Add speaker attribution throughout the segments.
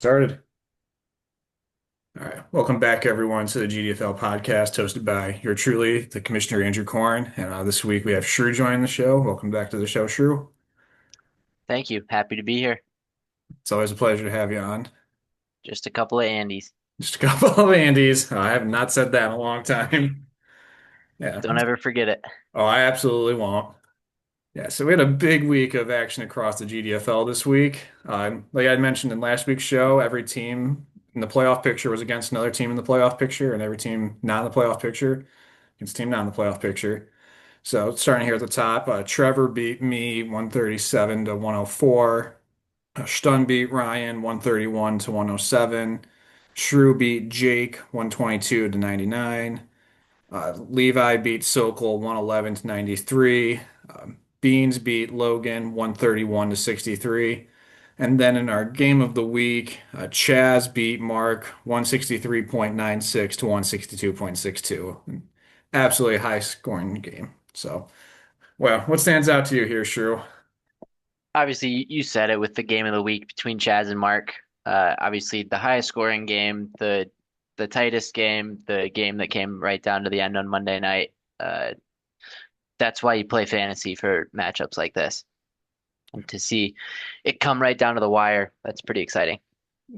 Speaker 1: Started. All right. Welcome back, everyone, to the GDFL podcast hosted by your truly, the Commissioner Andrew Korn. And this week we have Shrew joining the show. Welcome back to the show, Shrew.
Speaker 2: Thank you. Happy to be here.
Speaker 1: It's always a pleasure to have you on.
Speaker 2: Just a couple of Andes.
Speaker 1: Just a couple of Andes. I have not said that in a long time. Yeah.
Speaker 2: Don't ever forget it.
Speaker 1: Oh, I absolutely won't. Yeah. So we had a big week of action across the GDFL this week. Like I mentioned in last week's show, every team in the playoff picture was against another team in the playoff picture, and every team not in the playoff picture against a team not in the playoff picture. So starting here at the top, Trevor beat me 137 to 104. Stun beat Ryan 131 to 107. Shrew beat Jake 122 to 99. Levi beat Sokol 111 to 93. Beans beat Logan 131 to 63. And then in our game of the week, Chaz beat Mark 163.96 to 162.62. Absolutely high scoring game. So. Well, what stands out to you here, Shrew?
Speaker 2: Obviously, you said it with the game of the week between Chaz and Mark. Obviously, the highest scoring game, the tightest game, the game that came right down to the end on Monday night. Uh, that's why you play fantasy for matchups like this. And to see it come right down to the wire, that's pretty exciting.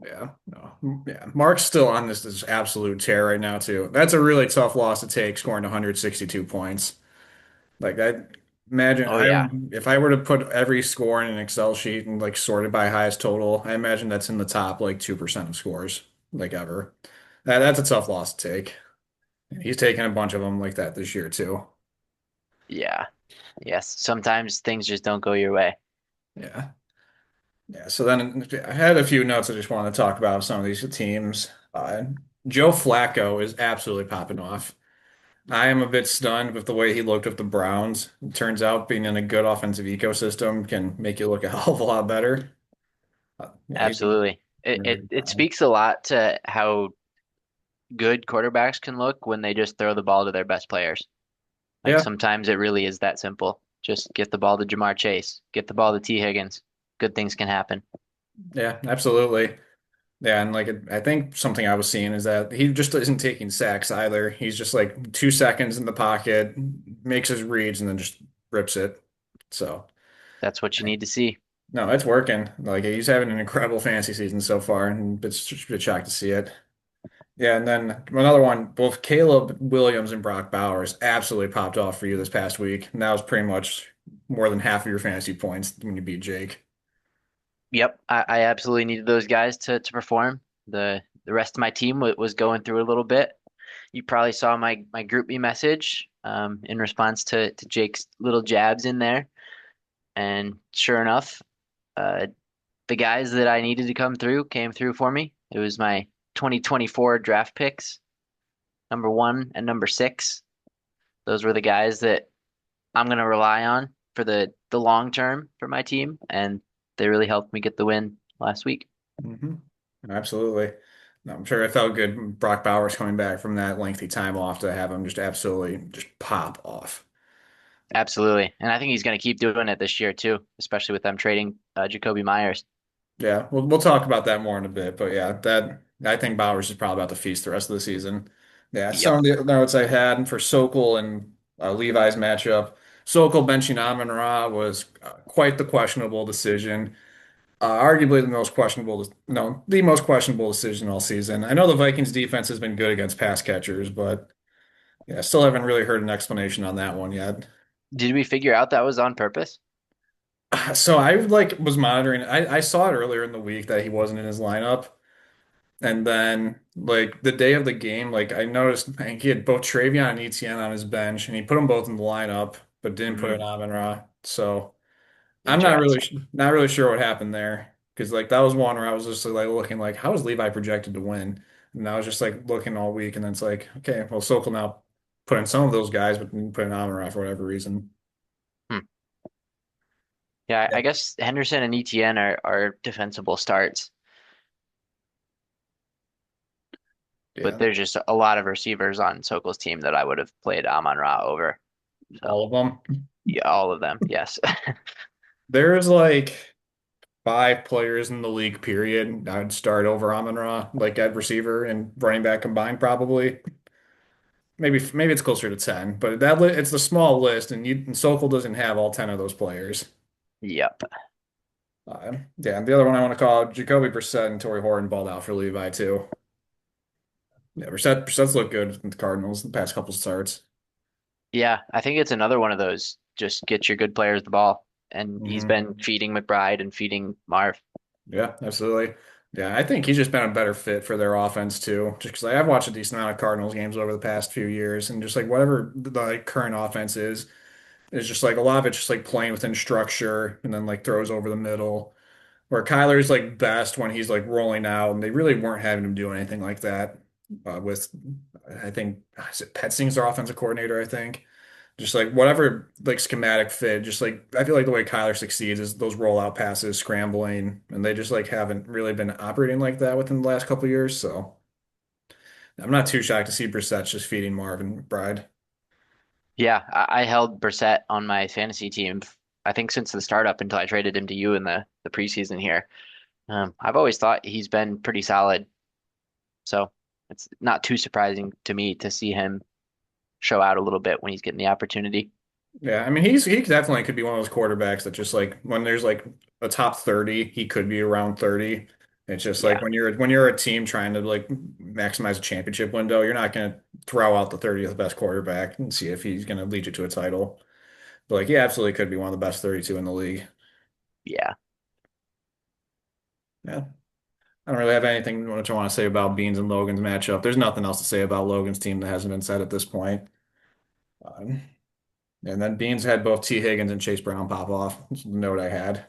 Speaker 1: Yeah, no, yeah. Mark's still on this absolute tear right now too. That's a really tough loss to take, scoring 162 points. Like I imagine,
Speaker 2: Oh
Speaker 1: I
Speaker 2: yeah,
Speaker 1: if I were to put every score in an Excel sheet and like sort it by highest total, I imagine that's in the top like 2% of scores like ever. That's a tough loss to take. He's taken a bunch of them like that this year too.
Speaker 2: yeah, yes. Sometimes things just don't go your way.
Speaker 1: Yeah. Yeah, so then I had a few notes I just wanted to talk about some of these teams. Joe Flacco is absolutely popping off. I am a bit stunned with the way he looked with the Browns. It turns out being in a good offensive ecosystem can make you look a hell of a lot better. Yeah, he's doing
Speaker 2: Absolutely. It,
Speaker 1: a very
Speaker 2: it
Speaker 1: good
Speaker 2: it
Speaker 1: job.
Speaker 2: speaks a lot to how good quarterbacks can look when they just throw the ball to their best players. Like
Speaker 1: Yeah,
Speaker 2: sometimes it really is that simple. Just get the ball to Jamar Chase, get the ball to T. Higgins. Good things can happen.
Speaker 1: yeah, absolutely. Yeah, and like I think something I was seeing is that he just isn't taking sacks either. He's just like 2 seconds in the pocket, makes his reads, and then just rips it. So.
Speaker 2: That's what you need to see.
Speaker 1: No, it's working. Like he's having an incredible fantasy season so far, and it's just a bit shocked to see it. Yeah, and then another one, both Caleb Williams and Brock Bowers absolutely popped off for you this past week. And that was pretty much more than half of your fantasy points when you beat Jake.
Speaker 2: Yep, I absolutely needed those guys to perform. The rest of my team was going through a little bit. You probably saw my group me message in response to Jake's little jabs in there. And sure enough, uh, the guys that I needed to come through came through for me. It was my 2024 draft picks, number one and number six. Those were the guys that I'm going to rely on for the long term for my team, and they really helped me get the win last week.
Speaker 1: Hmm. Absolutely. No, I'm sure it felt good. Brock Bowers coming back from that lengthy time off to have him just absolutely just pop off.
Speaker 2: Absolutely, and I think he's going to keep doing it this year too, especially with them trading Jacoby Myers.
Speaker 1: Yeah, we'll talk about that more in a bit, but yeah, that I think Bowers is probably about to feast the rest of the season. Yeah, some
Speaker 2: Yep.
Speaker 1: of the notes I had for Sokol and Levi's matchup. Sokol benching Amon-Ra was quite the questionable decision. Arguably the most questionable, no, the most questionable decision all season. I know the Vikings defense has been good against pass catchers, but yeah, still haven't really heard an explanation on that one yet.
Speaker 2: Did we figure out that was on purpose?
Speaker 1: So I like was monitoring. I saw it earlier in the week that he wasn't in his lineup. And then, like the day of the game, like I noticed I think he had both Travion and Etienne on his bench, and he put them both in the lineup, but didn't put in
Speaker 2: Hmm.
Speaker 1: Amon-Ra. So I'm
Speaker 2: Interesting.
Speaker 1: not really sure what happened there, because like that was one where I was just like looking like how is Levi projected to win, and I was just like looking all week, and then it's like okay, well Sokol now put in some of those guys, but didn't put in Amon-Ra for whatever reason.
Speaker 2: Hmm. Yeah,
Speaker 1: Yeah,
Speaker 2: I guess Henderson and ETN are defensible starts, but
Speaker 1: yeah,
Speaker 2: there's just a lot of receivers on Sokol's team that I would have played Amon-Ra over. So
Speaker 1: all of them.
Speaker 2: yeah, all of them. Yes.
Speaker 1: There's like. five players in the league, period, I'd start over Amon-Ra, like at receiver and running back combined, probably. Maybe it's closer to 10, but it's a small list, and Sokol doesn't have all 10 of those players.
Speaker 2: Yep.
Speaker 1: Yeah, and the other one I want to call out, Jacoby Brissett and Torrey Horton balled out for Levi too. Yeah, Brissett's looked good with the Cardinals the past couple starts.
Speaker 2: Yeah, I think it's another one of those. Just get your good players the ball. And he's
Speaker 1: Hmm.
Speaker 2: been feeding McBride and feeding Marv.
Speaker 1: Yeah, absolutely. Yeah, I think he's just been a better fit for their offense too. Just because I've watched a decent amount of Cardinals games over the past few years, and just like whatever the like, current offense is just like a lot of it's just like playing within structure and then like throws over the middle. Where Kyler's like best when he's like rolling out, and they really weren't having him do anything like that. With I think is it Petzing's their offensive coordinator, I think. Just like whatever like schematic fit, just like I feel like the way Kyler succeeds is those rollout passes, scrambling, and they just like haven't really been operating like that within the last couple of years. So I'm not too shocked to see Brissett just feeding Marvin Bride.
Speaker 2: Yeah, I held Brissett on my fantasy team, I think since the startup until I traded him to you in the preseason here. I've always thought he's been pretty solid. So it's not too surprising to me to see him show out a little bit when he's getting the opportunity.
Speaker 1: Yeah, I mean he definitely could be one of those quarterbacks that just like when there's like a top 30, he could be around 30. It's just like
Speaker 2: Yeah.
Speaker 1: when you're a team trying to like maximize a championship window, you're not going to throw out the 30th best quarterback and see if he's going to lead you to a title. But like he absolutely could be one of the best 32 in the league.
Speaker 2: Yeah.
Speaker 1: Yeah. I don't really have anything much I want to say about Beans and Logan's matchup. There's nothing else to say about Logan's team that hasn't been said at this point. Um, and then Beans had both T. Higgins and Chase Brown pop off. That's the note I had.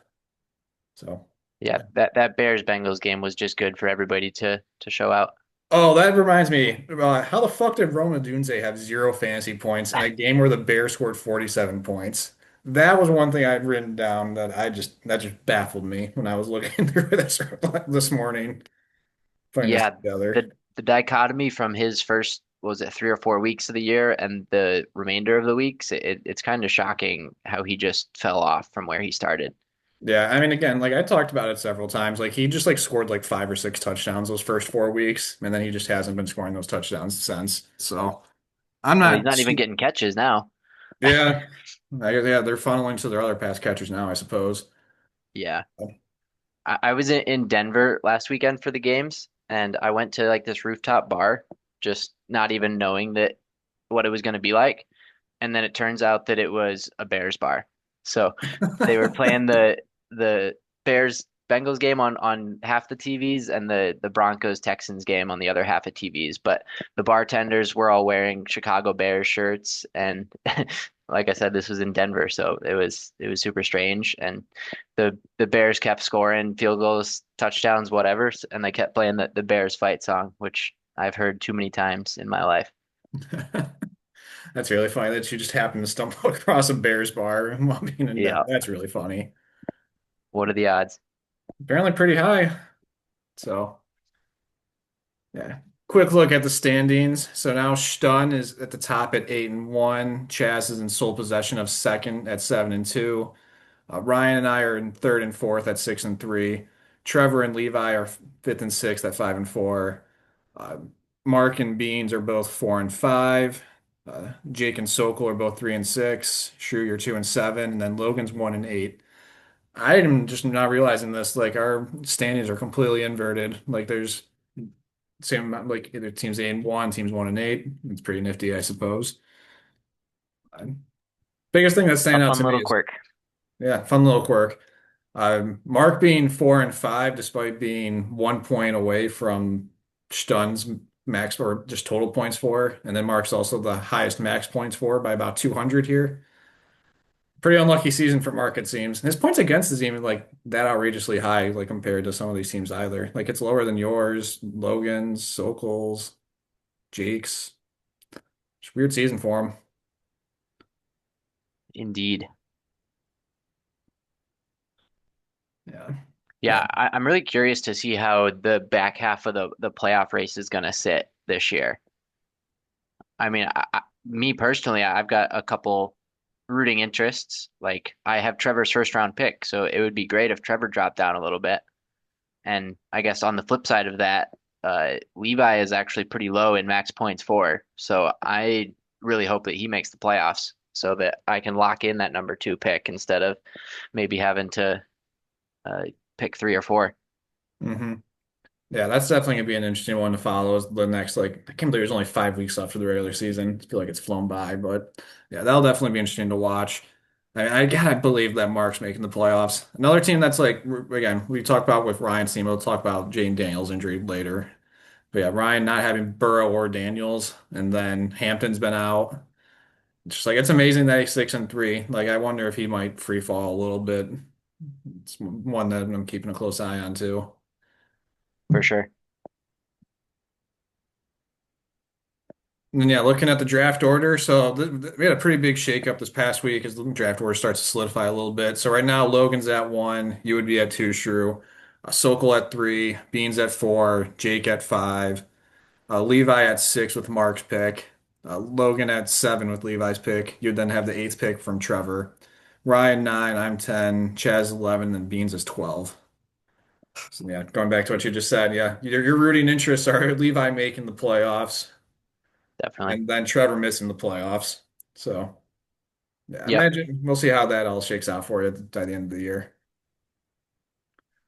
Speaker 1: So.
Speaker 2: Yeah. That Bears Bengals game was just good for everybody to show out.
Speaker 1: Oh, that reminds me. How the fuck did Roma Dunze have zero fantasy points in a game where the Bears scored 47 points? That was one thing I'd written down that just baffled me when I was looking through this this morning, putting this
Speaker 2: Yeah,
Speaker 1: together.
Speaker 2: the dichotomy from his first, what was it 3 or 4 weeks of the year and the remainder of the weeks, it's kind of shocking how he just fell off from where he started.
Speaker 1: Yeah, I mean, again, like I talked about it several times. Like he just like scored like 5 or 6 touchdowns those first 4 weeks, and then he just hasn't been scoring those touchdowns since. So I'm
Speaker 2: Well, he's
Speaker 1: not.
Speaker 2: not even getting catches now.
Speaker 1: Yeah, yeah, they're funneling to their other pass catchers now, I suppose.
Speaker 2: Yeah. I was in Denver last weekend for the games, and I went to like this rooftop bar, just not even knowing that what it was going to be like. And then it turns out that it was a Bears bar. So they were playing the Bears Bengals game on half the TVs and the Broncos Texans game on the other half of TVs. But the bartenders were all wearing Chicago Bears shirts, and like I said, this was in Denver, so it was super strange. And the Bears kept scoring field goals, touchdowns, whatever, and they kept playing the Bears fight song, which I've heard too many times in my life.
Speaker 1: That's really funny that you just happened to stumble across a Bears bar while being in Denver.
Speaker 2: Yeah.
Speaker 1: That's really funny.
Speaker 2: What are the odds?
Speaker 1: Apparently pretty high. So, yeah. Quick look at the standings. So now Stun is at the top at 8-1. Chaz is in sole possession of second at 7-2. Ryan and I are in third and fourth at 6-3. Trevor and Levi are fifth and sixth at 5-4. Uh, Mark and Beans are both 4-5. Jake and Sokol are both 3-6. Shrew, you're 2-7, and then Logan's 1-8. I am just not realizing this. Like our standings are completely inverted. Like there's same amount, like either teams 8-1, teams 1-8. It's pretty nifty, I suppose. Uh, Biggest thing that's
Speaker 2: A
Speaker 1: standing out
Speaker 2: fun
Speaker 1: to me
Speaker 2: little
Speaker 1: is
Speaker 2: quirk.
Speaker 1: yeah, fun little quirk. Mark being 4-5, despite being 1 point away from Stun's max or just total points for, and then Mark's also the highest max points for by about 200 here. Pretty unlucky season for Mark, it seems. His points against isn't even like that outrageously high, like compared to some of these teams either. Like it's lower than yours, Logan's, Sokol's, Jake's. It's a weird season for him.
Speaker 2: Indeed.
Speaker 1: Yeah. Yeah.
Speaker 2: Yeah, I'm really curious to see how the back half of the playoff race is going to sit this year. I mean, me personally, I've got a couple. rooting interests. Like I have Trevor's first round pick, so it would be great if Trevor dropped down a little bit. And I guess on the flip side of that, Levi is actually pretty low in max points for. So I really hope that he makes the playoffs so that I can lock in that number two pick instead of maybe having to uh, pick three or four.
Speaker 1: Hmm. Yeah, that's definitely gonna be an interesting one to follow. Is the next like I can't believe there's only 5 weeks left for the regular season. I feel like it's flown by, but yeah, that'll definitely be interesting to watch. I gotta believe that Mark's making the playoffs. Another team that's like again we talked about with Ryan's team. We'll talk about Jane Daniels' injury later. But yeah, Ryan not having Burrow or Daniels, and then Hampton's been out. Just like it's amazing that he's 6-3. Like I wonder if he might free fall a little bit. It's one that I'm keeping a close eye on too.
Speaker 2: For sure.
Speaker 1: And then, yeah, looking at the draft order, so we had a pretty big shakeup this past week as the draft order starts to solidify a little bit. So right now, Logan's at one, you would be at two, Shrew, Sokol at three, Beans at four, Jake at five, Levi at six with Mark's pick, Logan at seven with Levi's pick. You'd then have the eighth pick from Trevor, Ryan nine, I'm 10, Chaz 11, and Beans is 12. So yeah, going back to what you just said, yeah, your rooting interests are Levi making the playoffs
Speaker 2: Definitely.
Speaker 1: and then Trevor missing the playoffs. So yeah,
Speaker 2: Yep.
Speaker 1: imagine we'll see how that all shakes out for you by the end of the year.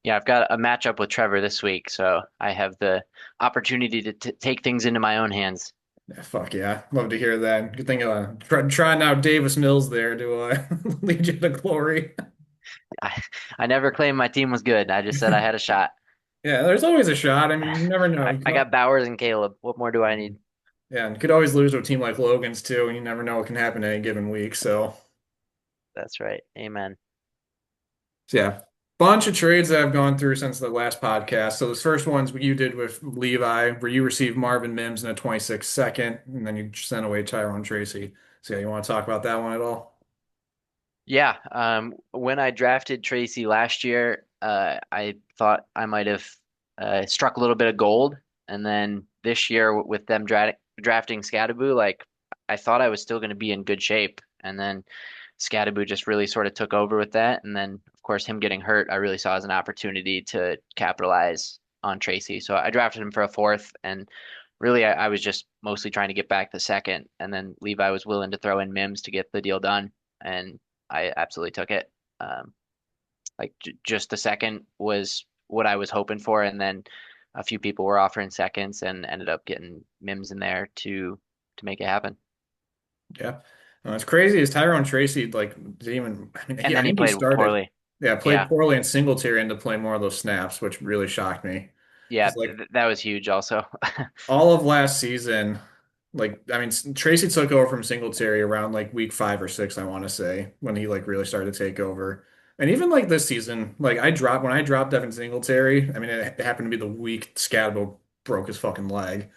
Speaker 2: Yeah, I've got a matchup with Trevor this week, so I have the opportunity to t take things into my own hands.
Speaker 1: Yeah, fuck yeah, love to hear that. Good thing trying out Davis Mills there to lead you to glory.
Speaker 2: I I never claimed my team was good. I just said I had a shot.
Speaker 1: Yeah, there's always a shot. I mean, you never know.
Speaker 2: I got Bowers and Caleb. What more do I need?
Speaker 1: Yeah, and you could always lose to a team like Logan's too, and you never know what can happen any given week.
Speaker 2: That's right. Amen.
Speaker 1: So yeah, bunch of trades that I've gone through since the last podcast. So this first one's what you did with Levi, where you received Marvin Mims in a 26 second, and then you sent away Tyrone Tracy. So yeah, you want to talk about that one at all?
Speaker 2: Yeah, when I drafted Tracy last year, I thought I might have struck a little bit of gold, and then this year with them drafting Scadaboo, like I thought I was still going to be in good shape, and then Scadaboo just really sort of took over with that, and then of course him getting hurt, I really saw as an opportunity to capitalize on Tracy. So I drafted him for a fourth, and really I was just mostly trying to get back the second, and then Levi was willing to throw in Mims to get the deal done, and I absolutely took it. Um, like j just the second was what I was hoping for, and then a few people were offering seconds and ended up getting Mims in there to make it happen.
Speaker 1: Yeah. It's crazy is Tyrone Tracy like didn't even I mean
Speaker 2: And
Speaker 1: I
Speaker 2: then he
Speaker 1: think he
Speaker 2: played
Speaker 1: started
Speaker 2: poorly.
Speaker 1: yeah, played
Speaker 2: Yeah.
Speaker 1: poorly in Singletary and to play more of those snaps, which really shocked me.
Speaker 2: Yeah,
Speaker 1: Because like
Speaker 2: that was huge also.
Speaker 1: all of last season, like I mean Tracy took over from Singletary around like week 5 or 6, I want to say, when he like really started to take over. And even like this season, like I dropped Devin Singletary, I mean it happened to be the week Scatabo broke his fucking leg.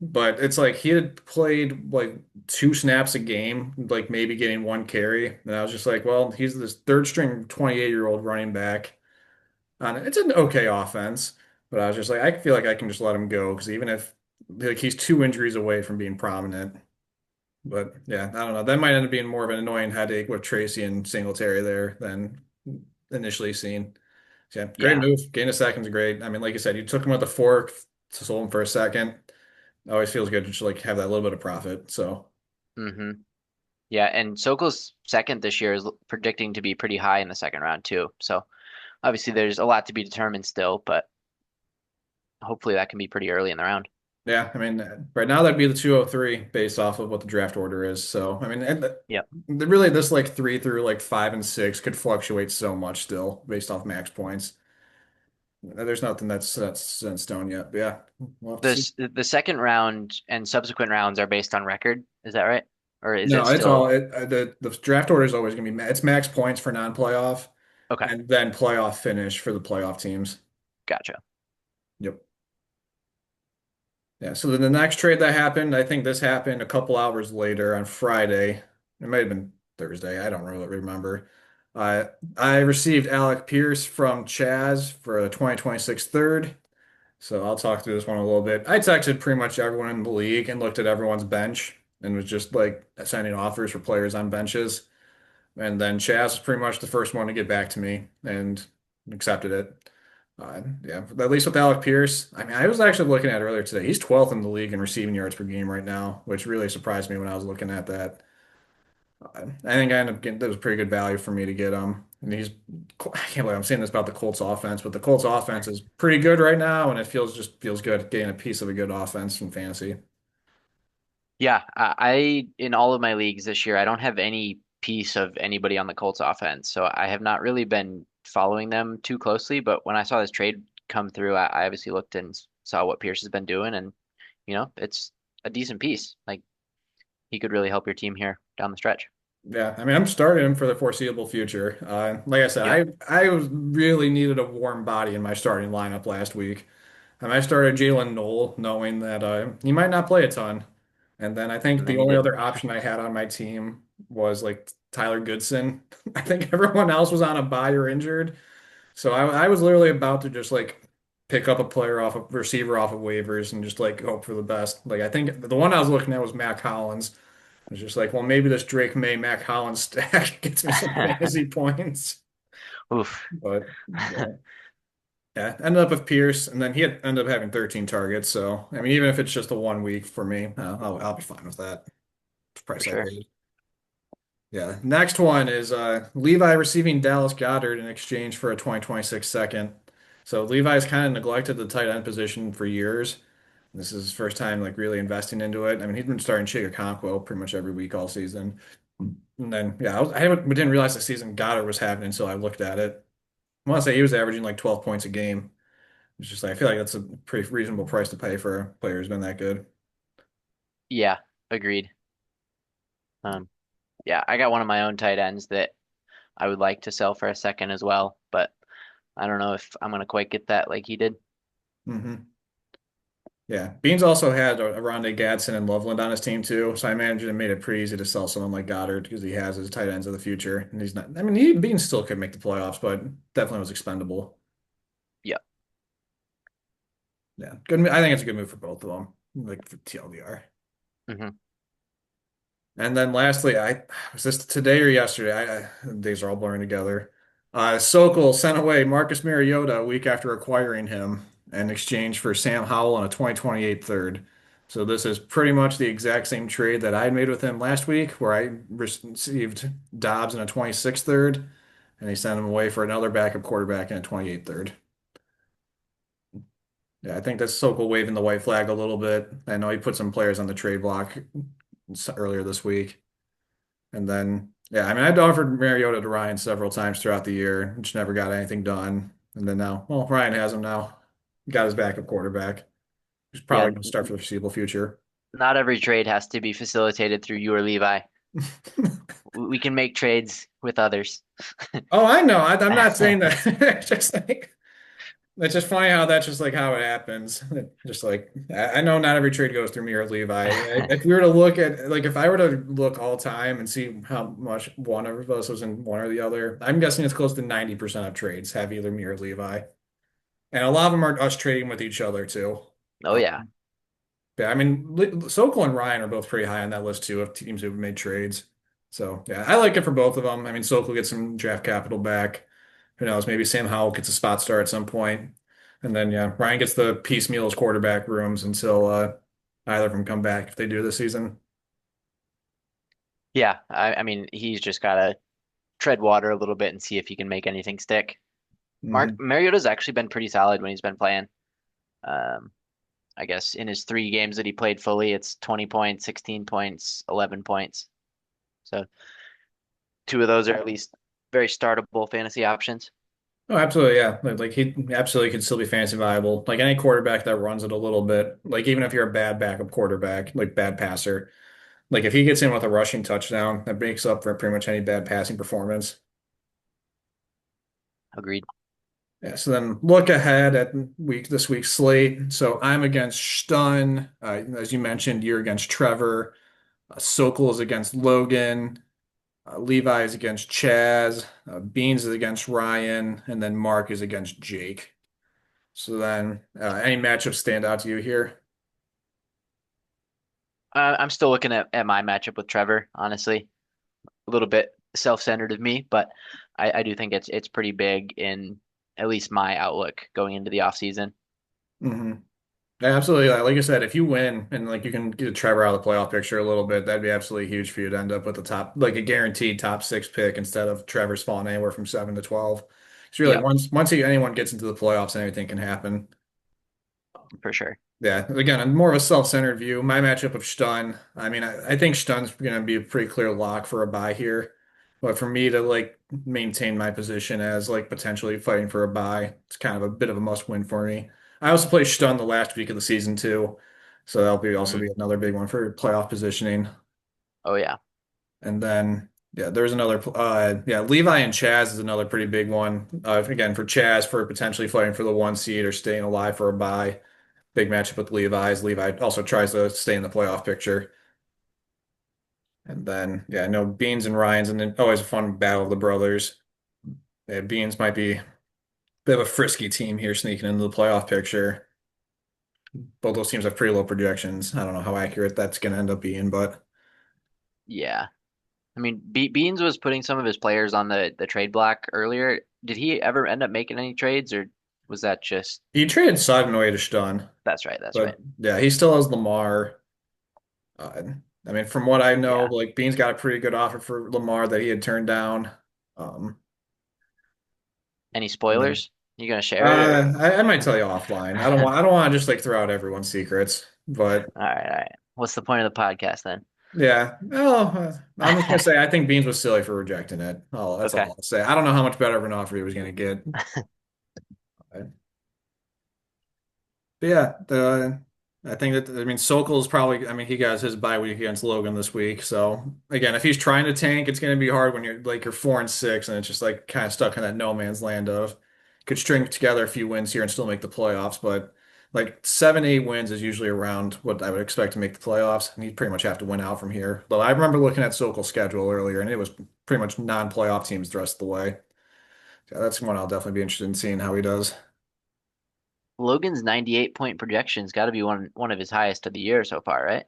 Speaker 1: But it's like he had played like 2 snaps a game, like maybe getting one carry. And I was just like, well, he's this third string 28-year-old running back. It's an okay offense, but I was just like, I feel like I can just let him go because even if like he's 2 injuries away from being prominent. But yeah, I don't know. That might end up being more of an annoying headache with Tracy and Singletary there than initially seen. So, yeah, great
Speaker 2: Yeah.
Speaker 1: move. Gain of seconds, great. I mean, like you said, you took him with the fork to sold him for a second. It always feels good to just like have that little bit of profit. So
Speaker 2: hmm Yeah, and Sokol's second this year is predicting to be pretty high in the second round too. So obviously there's a lot to be determined still, but hopefully that can be pretty early in the round.
Speaker 1: yeah, I mean, right now that'd be the 203 based off of what the draft order is. So I mean,
Speaker 2: Yep.
Speaker 1: really this like 3 through like 5 and 6 could fluctuate so much still based off max points. There's nothing that's set in stone yet. But yeah, we'll have to see.
Speaker 2: The second round and subsequent rounds are based on record. Is that right? Or is it
Speaker 1: No, it's all
Speaker 2: still
Speaker 1: the draft order is always going to be it's max points for non-playoff
Speaker 2: okay?
Speaker 1: and then playoff finish for the playoff teams.
Speaker 2: Gotcha.
Speaker 1: Yep. Yeah, so then the next trade that happened, I think this happened a couple hours later on Friday. It might have been Thursday. I don't really remember. Uh, I received Alec Pierce from Chaz for a 2026 third. So I'll talk through this one a little bit. I texted pretty much everyone in the league and looked at everyone's bench. and was just like sending offers for players on benches. And then Chaz was pretty much the first one to get back to me and accepted it. Yeah, at least with Alec Pierce. I mean, I was actually looking at it earlier today. He's 12th in the league in receiving yards per game right now, which really surprised me when I was looking at that. I think I ended up getting that was pretty good value for me to get him. And I can't believe I'm saying this about the Colts offense, but the Colts offense is pretty good right now, and it feels good getting a piece of a good offense in fantasy.
Speaker 2: Yeah, I in all of my leagues this year, I don't have any piece of anybody on the Colts offense, so I have not really been following them too closely. But when I saw this trade come through, I obviously looked and saw what Pierce has been doing, and it's a decent piece. Like he could really help your team here down the stretch.
Speaker 1: Yeah, I mean, I'm starting him for the foreseeable future. Like I said,
Speaker 2: Yep.
Speaker 1: I was really needed a warm body in my starting lineup last week. And I started Jalen Noel, knowing that he might not play a ton. And then I think
Speaker 2: And then
Speaker 1: the
Speaker 2: you
Speaker 1: only
Speaker 2: did.
Speaker 1: other option I had on my team was like Tyler Goodson. I think everyone else was on a bye or injured. So I was literally about to just like pick up a player off of receiver off of waivers and just like hope for the best. Like I think the one I was looking at was Mac Hollins. I was just like, well, maybe this Drake May Mac Hollins stack gets me some fantasy points.
Speaker 2: Oof.
Speaker 1: But yeah. Yeah, ended up with Pierce, and then he had ended up having 13 targets. So, I mean, even if it's just a 1 week for me, I'll be fine with that. The
Speaker 2: For
Speaker 1: price I
Speaker 2: sure.
Speaker 1: paid. Yeah. Next one is Levi receiving Dallas Goedert in exchange for a 2026 second. So Levi's kind of neglected the tight end position for years. This is his first time like really investing into it. I mean, he's been starting Chigakonkwo pretty much every week all season. And then yeah, didn't realize the season Goddard was happening until I looked at it. I want to say he was averaging like 12 points a game. It's just like I feel like that's a pretty reasonable price to pay for a player who's been that good.
Speaker 2: Yeah, agreed. Um, yeah, I got one of my own tight ends that I would like to sell for a second as well, but I don't know if I'm gonna quite get that like he did.
Speaker 1: Hmm. Yeah, Beans also had a Rondé Gadsden and Loveland on his team too, so I imagine it made it pretty easy to sell someone like Goddard because he has his tight ends of the future, and he's not. I mean, Beans still could make the playoffs, but definitely was expendable.
Speaker 2: Yep.
Speaker 1: Yeah, good. I think it's a good move for both of them, like for TLDR.
Speaker 2: Hmm.
Speaker 1: And then lastly, I was this today or yesterday. These are all blurring together. Sokol sent away Marcus Mariota a week after acquiring him in exchange for Sam Howell and a 2028 third. So this is pretty much the exact same trade that I had made with him last week, where I received Dobbs and a 26 third, and he sent him away for another backup quarterback and a 28 third. Yeah, I think that's Sokol waving the white flag a little bit. I know he put some players on the trade block earlier this week. And then, yeah, I mean, I'd offered Mariota to Ryan several times throughout the year, just never got anything done. And then now, well, Ryan has him now. Got his backup quarterback. He's
Speaker 2: Yeah,
Speaker 1: probably going to start for the foreseeable future.
Speaker 2: not every trade has to be facilitated through you or Levi. We can make trades with others.
Speaker 1: Oh, I know. I'm not saying that. It's just like it's just funny how that's just like how it happens. Just like I know not every trade goes through me or Levi. If we were to look at like if I were to look all time and see how much one of us was in one or the other, I'm guessing it's close to 90% of trades have either me or Levi. And a lot of them are us trading with each other too.
Speaker 2: Oh
Speaker 1: Um,
Speaker 2: yeah.
Speaker 1: yeah, I mean, Sokol and Ryan are both pretty high on that list too of teams who've made trades. So yeah, I like it for both of them. I mean, Sokol gets some draft capital back. Who knows? Maybe Sam Howell gets a spot start at some point. And then yeah, Ryan gets the piecemeal as quarterback rooms until either of them come back if they do this season.
Speaker 2: Yeah. I mean, he's just gotta tread water a little bit and see if he can make anything stick. Mark
Speaker 1: Hmm.
Speaker 2: Mariota's actually been pretty solid when he's been playing. Um, I guess in his 3 games that he played fully, it's 20 points, 16 points, 11 points. So two of those are at least very startable fantasy options.
Speaker 1: Oh, absolutely, yeah. Like he absolutely could still be fantasy viable. Like any quarterback that runs it a little bit. Like even if you're a bad backup quarterback, like bad passer. Like if he gets in with a rushing touchdown, that makes up for pretty much any bad passing performance.
Speaker 2: Agreed.
Speaker 1: Yeah, so then look ahead at this week's slate. So I'm against Stun. As you mentioned, you're against Trevor. Sokol is against Logan. Levi is against Chaz. Beans is against Ryan. And then Mark is against Jake. So then any matchups stand out to you here?
Speaker 2: I'm still looking at my matchup with Trevor, honestly. A little bit self-centered of me, but I do think it's pretty big in at least my outlook going into the offseason.
Speaker 1: Hmm. Yeah, absolutely. Like I said, if you win and like you can get Trevor out of the playoff picture a little bit, that'd be absolutely huge for you to end up with the top, like a guaranteed top six pick instead of Trevor's falling anywhere from 7 to 12. So really,
Speaker 2: Yep,
Speaker 1: anyone gets into the playoffs, and anything can happen.
Speaker 2: for sure.
Speaker 1: Yeah, again, I'm more of a self-centered view. My matchup of Stun, I mean, I think Stun's going to be a pretty clear lock for a bye here. But for me to like maintain my position as like potentially fighting for a bye, it's kind of a bit of a must-win for me. I also play Stun the last week of the season too, so that'll be also
Speaker 2: Mm.
Speaker 1: be another big one for playoff positioning.
Speaker 2: Oh yeah,
Speaker 1: And then yeah, there's another yeah, Levi and Chaz is another pretty big one. Again, for Chaz for potentially fighting for the one seed or staying alive for a bye. Big matchup with Levi's. Levi also tries to stay in the playoff picture. And then, yeah, no Beans and Ryan's, and then always a fun battle of the brothers. Yeah, Beans might be a bit of a frisky team here sneaking into the playoff picture. Both those teams have pretty low projections. I don't know how accurate that's going to end up being, but
Speaker 2: yeah. I mean, Beans was putting some of his players on the trade block earlier. Did he ever end up making any trades, or was that just
Speaker 1: he traded Sutton away to Stun.
Speaker 2: that's right, that's right.
Speaker 1: But yeah, he still has Lamar. Uh, I mean, from what I know,
Speaker 2: Yeah.
Speaker 1: like Beans got a pretty good offer for Lamar that he had turned down. Um,
Speaker 2: Any
Speaker 1: and then
Speaker 2: spoilers? You gonna share it or
Speaker 1: I might tell you offline. I don't want to just like throw out everyone's secrets, but
Speaker 2: all right, all right. What's the point of the podcast then?
Speaker 1: yeah. Well, I'm just gonna say I think Beans was silly for rejecting it. Oh, that's
Speaker 2: Okay.
Speaker 1: all I'll say. I don't know how much better of an offer he was gonna get. But yeah, I think that I mean Sokol's probably I mean he got his bye week against Logan this week. So again, if he's trying to tank, it's gonna be hard when you're 4-6 and it's just like kind of stuck in that no man's land of could string together a few wins here and still make the playoffs, but like 7, 8 wins is usually around what I would expect to make the playoffs, and he'd pretty much have to win out from here. Though I remember looking at Sokol's schedule earlier, and it was pretty much non-playoff teams the rest of the way. So that's one I'll definitely be interested in seeing how he does.
Speaker 2: Logan's 98 point projection's got to be one of his highest of the year so far, right?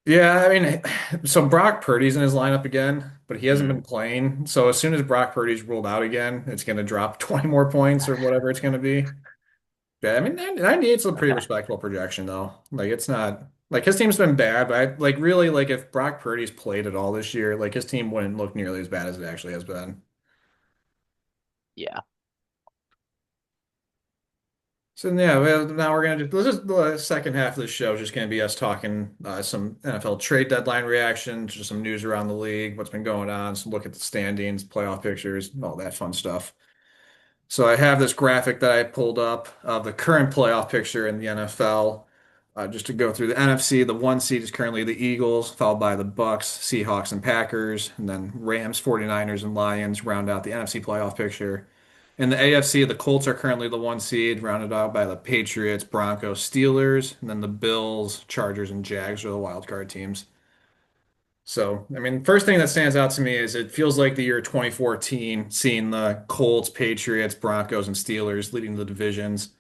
Speaker 1: Yeah, I mean, so Brock Purdy's in his lineup again, but he hasn't been
Speaker 2: Mm,
Speaker 1: playing. So as soon as Brock Purdy's ruled out again, it's going to drop 20 more points or whatever it's going to be. Yeah, I mean, 98 is a pretty
Speaker 2: okay.
Speaker 1: respectable projection, though. Like, it's not like his team's been bad, but like really, like if Brock Purdy's played at all this year, like his team wouldn't look nearly as bad as it actually has been.
Speaker 2: Yeah.
Speaker 1: So yeah, well, now we're gonna do this is the second half of the show is just gonna be us talking some NFL trade deadline reactions, just some news around the league, what's been going on, some look at the standings, playoff pictures, all that fun stuff. So I have this graphic that I pulled up of the current playoff picture in the NFL. Just to go through the NFC, the one seed is currently the Eagles, followed by the Bucks, Seahawks, and Packers, and then Rams, 49ers, and Lions round out the NFC playoff picture. In the AFC, the Colts are currently the one seed, rounded out by the Patriots, Broncos, Steelers, and then the Bills, Chargers, and Jags are the wild card teams. So, I mean, first thing that stands out to me is it feels like the year 2014, seeing the Colts, Patriots, Broncos, and Steelers leading the divisions.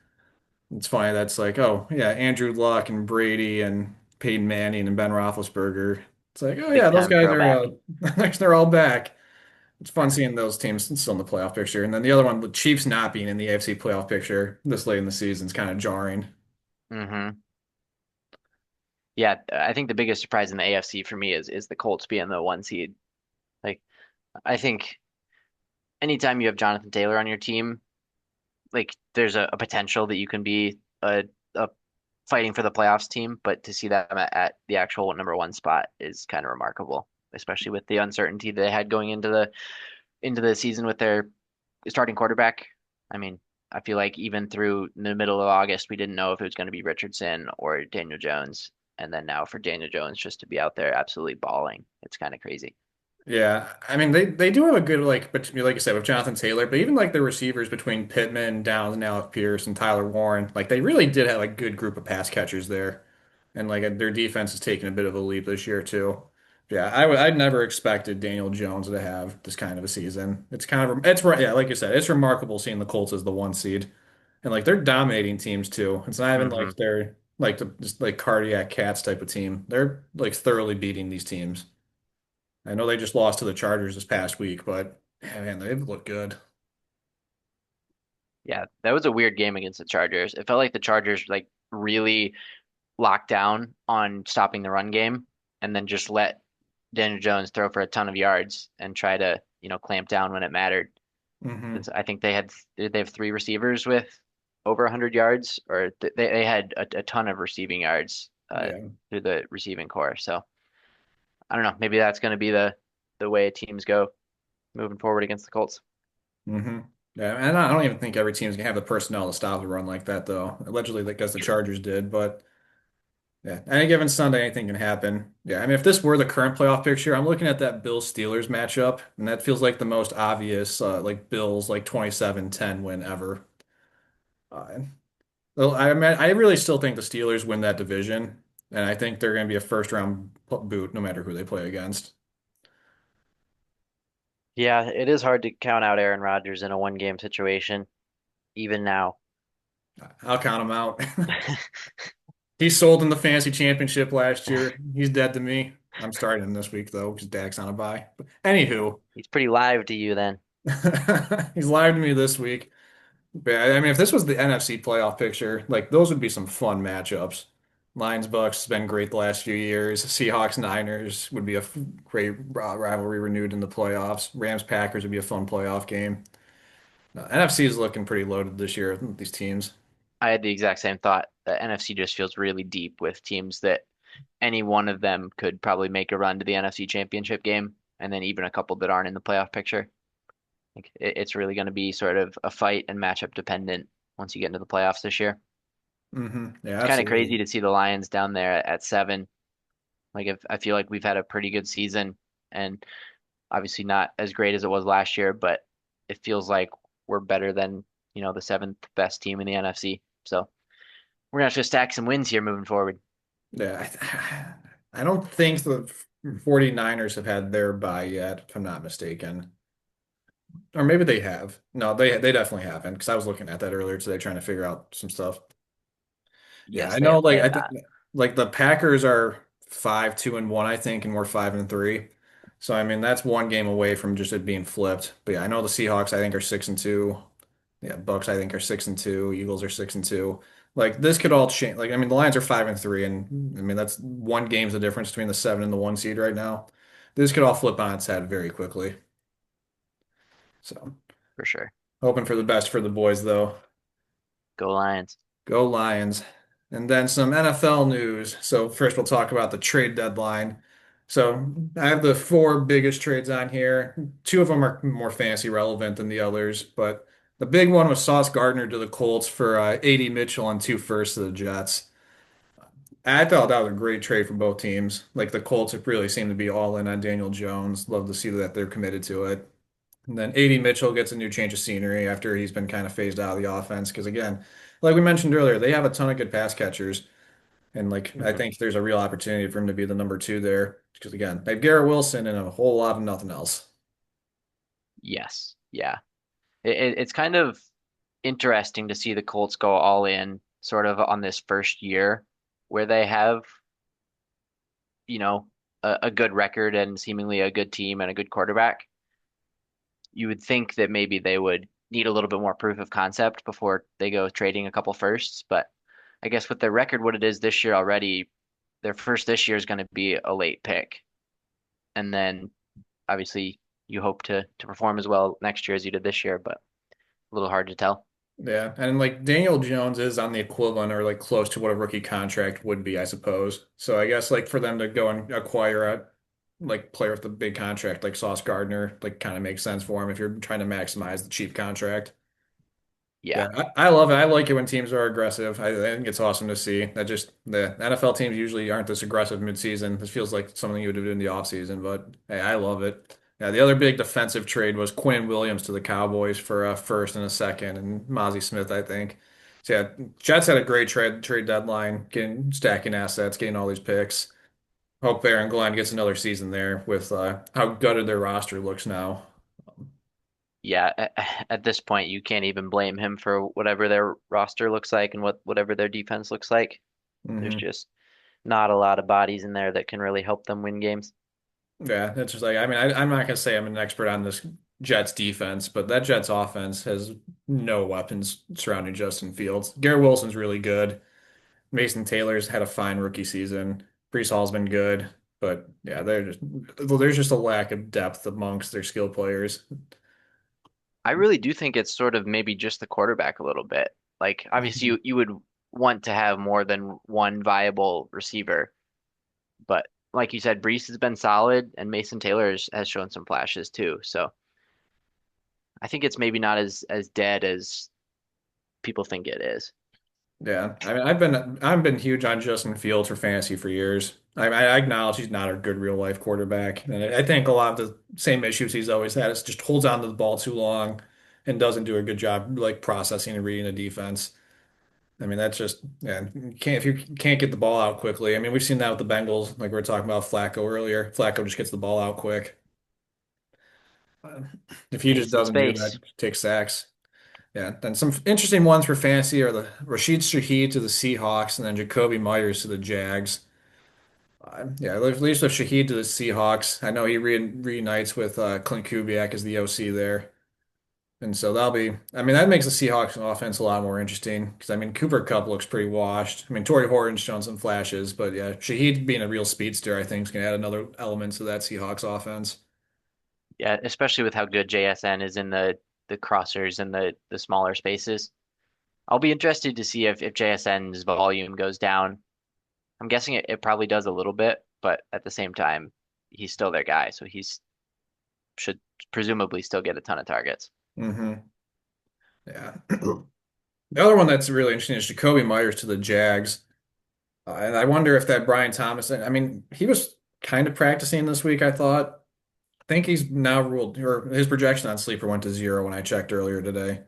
Speaker 1: It's funny that's like, oh yeah, Andrew Luck and Brady and Peyton Manning and Ben Roethlisberger. It's like, oh
Speaker 2: Big
Speaker 1: yeah, those
Speaker 2: time
Speaker 1: guys are
Speaker 2: throwback.
Speaker 1: they're all back. It's fun seeing those teams still in the playoff picture. And then the other one, the Chiefs not being in the AFC playoff picture this late in the season is kind of jarring.
Speaker 2: Hmm. Yeah, I think the biggest surprise in the AFC for me is the Colts being the one seed. Like, I think anytime you have Jonathan Taylor on your team, like there's a potential that you can be a fighting for the playoffs team, but to see them at the actual number one spot is kind of remarkable, especially with the uncertainty they had going into the season with their starting quarterback. I mean, I feel like even through the middle of August, we didn't know if it was going to be Richardson or Daniel Jones. And then now for Daniel Jones just to be out there absolutely balling, it's kind of crazy.
Speaker 1: Yeah, I mean they do have a good but like I said with Jonathan Taylor, but even like the receivers between Pittman, Downs, and Alec Pierce and Tyler Warren, like they really did have a good group of pass catchers there, and like their defense has taken a bit of a leap this year too. Yeah, I'd never expected Daniel Jones to have this kind of a season. It's kind of it's yeah, like you said, it's remarkable seeing the Colts as the one seed, and like they're dominating teams too. It's not even
Speaker 2: Hmm.
Speaker 1: like they're like the just like cardiac cats type of team. They're like thoroughly beating these teams. I know they just lost to the Chargers this past week, but man, they've looked good.
Speaker 2: Yeah, that was a weird game against the Chargers. It felt like the Chargers like really locked down on stopping the run game and then just let Daniel Jones throw for a ton of yards and try to, clamp down when it mattered.
Speaker 1: Hmm.
Speaker 2: I think they have three receivers with over 100 yards, or they had a ton of receiving yards
Speaker 1: Yeah.
Speaker 2: through the receiving core. So I don't know. Maybe that's going to be the way teams go moving forward against the Colts.
Speaker 1: Hmm. Yeah, and I don't even think every team's gonna have the personnel to stop a run like that, though. Allegedly, because the
Speaker 2: True.
Speaker 1: Chargers did, but yeah, any given Sunday, anything can happen. Yeah, I mean, if this were the current playoff picture, I'm looking at that Bills Steelers matchup, and that feels like the most obvious, like Bills like 27-10 win ever. Uh, well, I mean, I really still think the Steelers win that division, and I think they're going to be a first round boot no matter who they play against.
Speaker 2: Yeah, it is hard to count out Aaron Rodgers in a one game situation, even now.
Speaker 1: I'll count him out. He sold in the fantasy championship last year. He's dead to me. I'm starting him this week though because Dak's on a bye. But anywho,
Speaker 2: He's pretty live to you then.
Speaker 1: he's live to me this week. But I mean, if this was the NFC playoff picture, like those would be some fun matchups. Lions Bucks has been great the last few years. Seahawks Niners would be a great rivalry renewed in the playoffs. Rams Packers would be a fun playoff game. NFC is looking pretty loaded this year with these teams.
Speaker 2: I had the exact same thought. The NFC just feels really deep with teams that any one of them could probably make a run to the NFC Championship game, and then even a couple that aren't in the playoff picture. Like it's really going to be sort of a fight and matchup dependent once you get into the playoffs this year.
Speaker 1: Yeah,
Speaker 2: It's kind of
Speaker 1: absolutely.
Speaker 2: crazy to see the Lions down there at 7. Like if I feel like we've had a pretty good season, and obviously not as great as it was last year, but it feels like we're better than, the seventh best team in the NFC. So we're gonna have to stack some wins here moving forward.
Speaker 1: Yeah, I don't think the 49ers have had their bye yet, if I'm not mistaken. Or maybe they have. No, they definitely haven't because I was looking at that earlier today trying to figure out some stuff. Yeah,
Speaker 2: Yes,
Speaker 1: I know
Speaker 2: they
Speaker 1: like
Speaker 2: have
Speaker 1: I think
Speaker 2: not,
Speaker 1: like the Packers are 5-2-1, I think, and we're 5-3. So I mean that's one game away from just it being flipped. But yeah, I know the Seahawks I think are 6-2. Yeah, Bucks I think are 6-2. Eagles are 6-2. Like this could all change. Like I mean the Lions are 5-3, and I mean that's one game's the difference between the 7 and the 1 seed right now. This could all flip on its head very quickly. So
Speaker 2: for sure.
Speaker 1: hoping for the best for the boys though.
Speaker 2: Go Lions.
Speaker 1: Go Lions. And then some NFL news. So first we'll talk about the trade deadline. So I have the four biggest trades on here. Two of them are more fantasy relevant than the others, but the big one was Sauce Gardner to the Colts for AD Mitchell and two firsts to the Jets. I thought that was a great trade for both teams. Like the Colts have really seemed to be all in on Daniel Jones. Love to see that they're committed to it. And then AD Mitchell gets a new change of scenery after he's been kind of phased out of the offense. Because again, like we mentioned earlier, they have a ton of good pass catchers. And like I
Speaker 2: Hmm.
Speaker 1: think there's a real opportunity for him to be the number two there. Because again, they have Garrett Wilson and a whole lot of nothing else.
Speaker 2: Yes. Yeah. It's kind of interesting to see the Colts go all in sort of on this first year where they have, you know, a good record and seemingly a good team and a good quarterback. You would think that maybe they would need a little bit more proof of concept before they go trading a couple firsts, but I guess with their record, what it is this year already, their first this year is going to be a late pick. And then obviously you hope to perform as well next year as you did this year, but a little hard to tell.
Speaker 1: Yeah, and like Daniel Jones is on the equivalent or like close to what a rookie contract would be, I suppose. So I guess like for them to go and acquire a like player with a big contract like Sauce Gardner, like kind of makes sense for him if you're trying to maximize the cheap contract.
Speaker 2: Yeah.
Speaker 1: Yeah, I love it. I like it when teams are aggressive. I think it's awesome to see. That just the NFL teams usually aren't this aggressive midseason. This feels like something you would do in the offseason, but hey, I love it. Yeah, the other big defensive trade was Quinn Williams to the Cowboys for a first and a second, and Mozzie Smith, I think. So yeah, Jets had a great trade deadline, getting stacking assets, getting all these picks. Hope Aaron Glenn gets another season there with how gutted their roster looks now.
Speaker 2: Yeah, at this point, you can't even blame him for whatever their roster looks like and whatever their defense looks like. There's
Speaker 1: Hmm.
Speaker 2: just not a lot of bodies in there that can really help them win games.
Speaker 1: Yeah, it's just like I mean, I'm not gonna say I'm an expert on this Jets defense, but that Jets offense has no weapons surrounding Justin Fields. Garrett Wilson's really good. Mason Taylor's had a fine rookie season. Brees Hall's been good, but yeah, there's just a lack of depth amongst their skill players.
Speaker 2: I really do think it's sort of maybe just the quarterback a little bit. Like obviously you would want to have more than one viable receiver, but like you said, Brees has been solid and Mason Taylor has shown some flashes too. So I think it's maybe not as dead as people think it is.
Speaker 1: Yeah, I mean, I've been huge on Justin Fields for fantasy for years. I acknowledge he's not a good real life quarterback, and I think a lot of the same issues he's always had is just holds on to the ball too long and doesn't do a good job like processing and reading the defense. I mean, that's just yeah, you can't if you can't get the ball out quickly. I mean, we've seen that with the Bengals, like we were talking about Flacco earlier. Flacco just gets the ball out quick. Uh, If he just
Speaker 2: Pace and
Speaker 1: doesn't do that,
Speaker 2: space.
Speaker 1: take sacks. Yeah, then some interesting ones for fantasy are the Rashid Shaheed to the Seahawks and then Jacoby Myers to the Jags. Yeah, at least with Shaheed to the Seahawks. I know he reunites with Clint Kubiak as the OC there. And so I mean, that makes the Seahawks offense a lot more interesting because, I mean, Cooper Kupp looks pretty washed. I mean, Torrey Horton's shown some flashes, but yeah, Shaheed being a real speedster, I think, is going to add another element to that Seahawks offense.
Speaker 2: Yeah, especially with how good JSN is in the crossers and the smaller spaces. I'll be interested to see if JSN's volume goes down. I'm guessing it probably does a little bit, but at the same time, he's still their guy, so he's should presumably still get a ton of targets.
Speaker 1: Hmm. Yeah. The other one that's really interesting is Jacoby Myers to the Jags. And I wonder if that Brian Thomas, I mean, he was kind of practicing this week, I thought. I think he's now ruled, or his projection on sleeper went to 0 when I checked earlier today.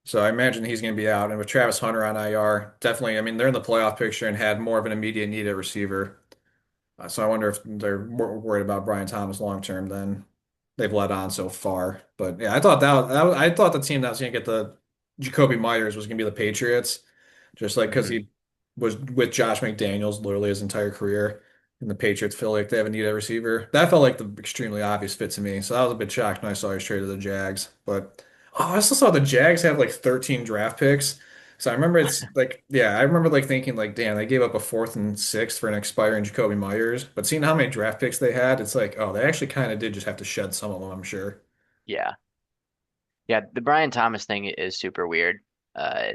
Speaker 1: So I imagine he's going to be out. And with Travis Hunter on IR, definitely, I mean, they're in the playoff picture and had more of an immediate need at receiver. So I wonder if they're more worried about Brian Thomas long term than they've let on so far. But yeah, I thought the team that was going to get the Jacoby Myers was going to be the Patriots, just like because
Speaker 2: Hmm.
Speaker 1: he was with Josh McDaniels literally his entire career, and the Patriots feel like they have a need at receiver. That felt like the extremely obvious fit to me. So I was a bit shocked when I saw he was traded to the Jags. But oh, I also saw the Jags have like 13 draft picks. So I remember it's like, yeah, I remember like thinking like, damn, they gave up a fourth and sixth for an expiring Jacoby Myers. But seeing how many draft picks they had, it's like, oh, they actually kind of did just have to shed some of them, I'm sure.
Speaker 2: Yeah. Yeah, the Brian Thomas thing is super weird. Uh,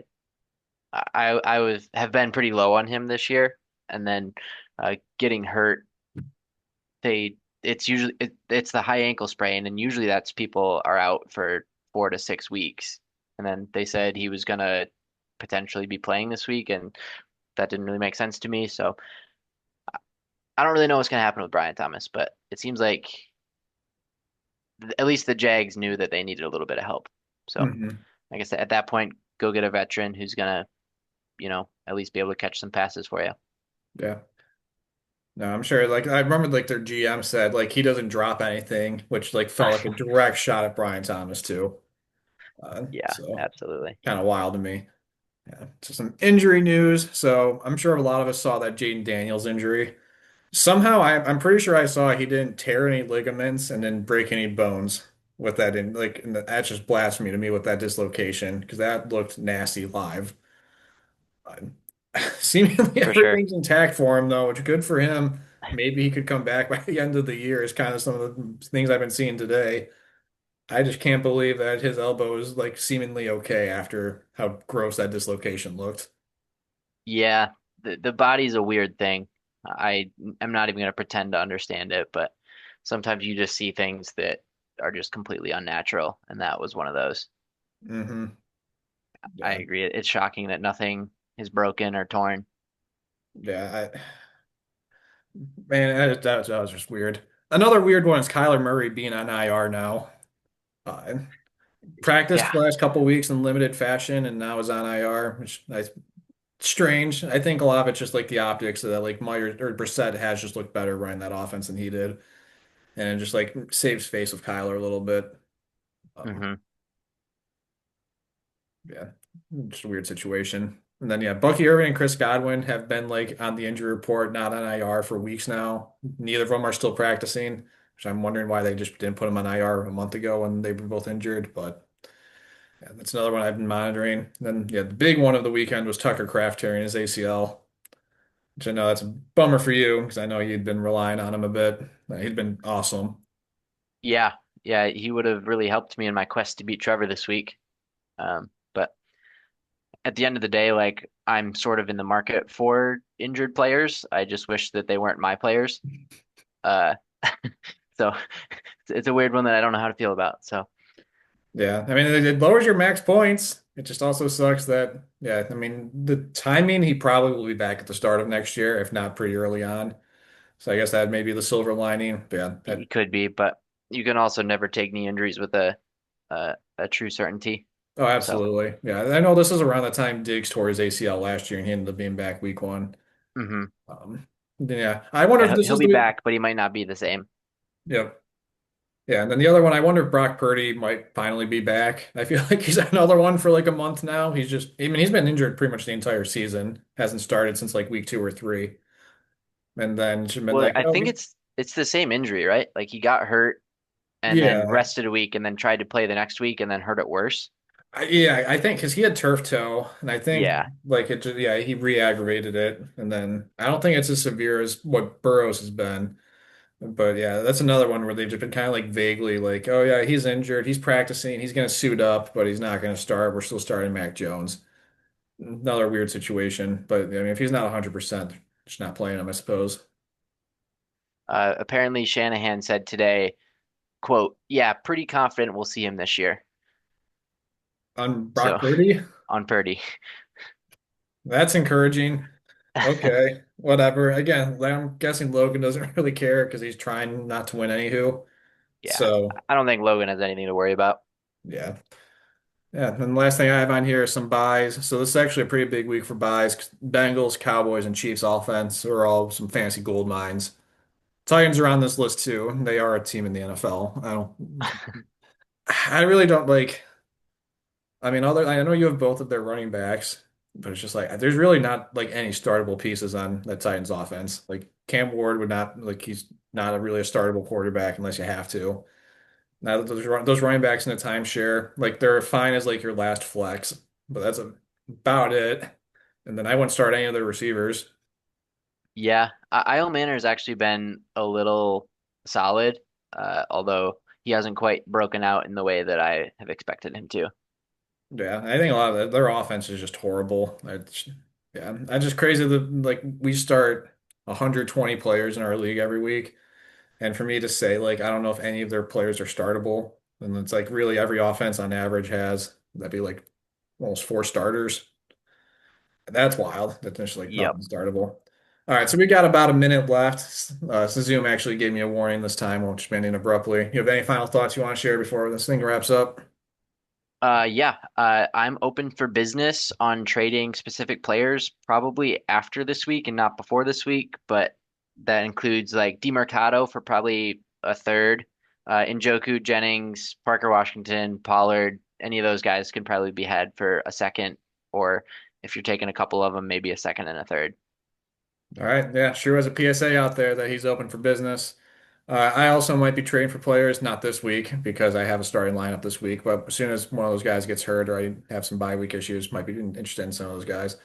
Speaker 2: I was have been pretty low on him this year, and then getting hurt, it's the high ankle sprain, and usually that's people are out for 4 to 6 weeks, and then they said he was gonna potentially be playing this week, and that didn't really make sense to me. So I don't really know what's gonna happen with Brian Thomas, but it seems like at least the Jags knew that they needed a little bit of help. So
Speaker 1: Hmm.
Speaker 2: I guess at that point, go get a veteran who's gonna, at least be able to catch some passes for you.
Speaker 1: Yeah. No, I'm sure. Like I remember, like their GM said, like he doesn't drop anything, which like felt like a direct shot at Brian Thomas too.
Speaker 2: Yeah,
Speaker 1: So
Speaker 2: absolutely.
Speaker 1: kind of wild to me. Yeah. So some injury news. So I'm sure a lot of us saw that Jaden Daniels injury. Somehow I'm pretty sure I saw he didn't tear any ligaments and didn't break any bones with that in like and that's just blasphemy to me with that dislocation because that looked nasty live. Uh, Seemingly
Speaker 2: For sure.
Speaker 1: everything's intact for him though, which is good for him. Maybe he could come back by the end of the year is kind of some of the things I've been seeing today. I just can't believe that his elbow is like seemingly okay after how gross that dislocation looked.
Speaker 2: Yeah, the body's a weird thing. I am not even gonna pretend to understand it, but sometimes you just see things that are just completely unnatural, and that was one of those.
Speaker 1: Hmm.
Speaker 2: I
Speaker 1: Yeah.
Speaker 2: agree. It's shocking that nothing is broken or torn.
Speaker 1: Yeah. Man, that was just weird. Another weird one is Kyler Murray being on IR now. Uh, Practiced
Speaker 2: Yeah.
Speaker 1: the last couple weeks in limited fashion and now is on IR, which I strange. I think a lot of it's just like the optics of that like Myers or Brissett has just looked better running that offense than he did. And it just like saves face with Kyler a little bit. Um,
Speaker 2: Hmm.
Speaker 1: yeah, just a weird situation. And then yeah, Bucky Irving and Chris Godwin have been like on the injury report, not on IR for weeks now. Neither of them are still practicing, which I'm wondering why they just didn't put them on IR a month ago when they were both injured. But yeah, that's another one I've been monitoring. And then yeah, the big one of the weekend was Tucker Kraft tearing his ACL, which I know that's a bummer for you because I know you'd been relying on him a bit. He'd been awesome.
Speaker 2: Yeah, yeah, he would have really helped me in my quest to beat Trevor this week. But at the end of the day, like I'm sort of in the market for injured players. I just wish that they weren't my players. Uh, so it's a weird one that I don't know how to feel about. So
Speaker 1: Yeah, I mean, it lowers your max points. It just also sucks that, yeah, I mean, the timing, he probably will be back at the start of next year, if not pretty early on. So I guess that may be the silver lining. But yeah,
Speaker 2: it could be, but you can also never take knee injuries with a true certainty.
Speaker 1: oh,
Speaker 2: So
Speaker 1: absolutely. Yeah, I know this is around the time Diggs tore his ACL last year and he ended up being back week one.
Speaker 2: hmm
Speaker 1: Yeah, I wonder
Speaker 2: yeah,
Speaker 1: if this
Speaker 2: he'll
Speaker 1: is
Speaker 2: be
Speaker 1: the,
Speaker 2: back, but he might not be the same.
Speaker 1: yep. Yeah, and then the other one, I wonder if Brock Purdy might finally be back. I feel like he's another one for like a month now. I mean, he's been injured pretty much the entire season. Hasn't started since like week two or three. And then she's been
Speaker 2: Well,
Speaker 1: like,
Speaker 2: I
Speaker 1: oh,
Speaker 2: think it's the same injury, right? Like he got hurt and then
Speaker 1: yeah,
Speaker 2: rested a week and then tried to play the next week and then hurt it worse.
Speaker 1: yeah, I think because he had turf toe, and I think
Speaker 2: Yeah.
Speaker 1: like it, just, yeah, he re-aggravated it, and then I don't think it's as severe as what Burrows has been, but yeah, that's another one where they've just been kind of like vaguely like, oh yeah, he's injured, he's practicing, he's gonna suit up, but he's not gonna start. We're still starting Mac Jones. Another weird situation, but I mean, if he's not 100%, just not playing him, I suppose.
Speaker 2: Apparently Shanahan said today, quote, "Yeah, pretty confident we'll see him this year."
Speaker 1: On
Speaker 2: So
Speaker 1: Brock Purdy,
Speaker 2: on Purdy.
Speaker 1: that's encouraging. Okay, whatever. Again, I'm guessing Logan doesn't really care because he's trying not to win anywho.
Speaker 2: Yeah.
Speaker 1: So,
Speaker 2: I don't think Logan has anything to worry about.
Speaker 1: yeah. Yeah. And the last thing I have on here is some buys. So, this is actually a pretty big week for buys. Bengals, Cowboys, and Chiefs offense are all some fancy gold mines. Titans are on this list too. They are a team in the NFL. I really don't like, I mean, I know you have both of their running backs, but it's just like, there's really not like any startable pieces on that Titans offense. Like, Cam Ward would not, like, he's not really a startable quarterback unless you have to. Now those running backs in a timeshare, like they're fine as like your last flex, but that's about it. And then I wouldn't start any of their receivers.
Speaker 2: Yeah. Io Manor has actually been a little solid, although he hasn't quite broken out in the way that I have expected him to.
Speaker 1: Yeah, I think a lot of their offense is just horrible. Yeah, I'm just crazy that like we start 120 players in our league every week, and for me to say like I don't know if any of their players are startable, and it's like really every offense on average has that'd be like almost four starters. That's wild. That's just like
Speaker 2: Yep.
Speaker 1: nothing startable. All right, so we got about a minute left. So Zoom actually gave me a warning this time, which ending abruptly. You have any final thoughts you want to share before this thing wraps up?
Speaker 2: Yeah, I'm open for business on trading specific players probably after this week and not before this week, but that includes like DeMarcado for probably a third, Njoku, Jennings, Parker Washington, Pollard, any of those guys can probably be had for a second, or if you're taking a couple of them, maybe a second and a third.
Speaker 1: All right, yeah, sure has a PSA out there that he's open for business. I also might be trading for players, not this week because I have a starting lineup this week, but as soon as one of those guys gets hurt or I have some bye week issues, might be interested in some of those guys.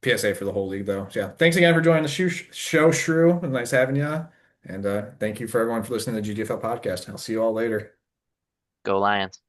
Speaker 1: PSA for the whole league, though. So, yeah, thanks again for joining the show, Shrew. Nice having you. And thank you for everyone for listening to the GDFL podcast. I'll see you all later.
Speaker 2: Go Lions.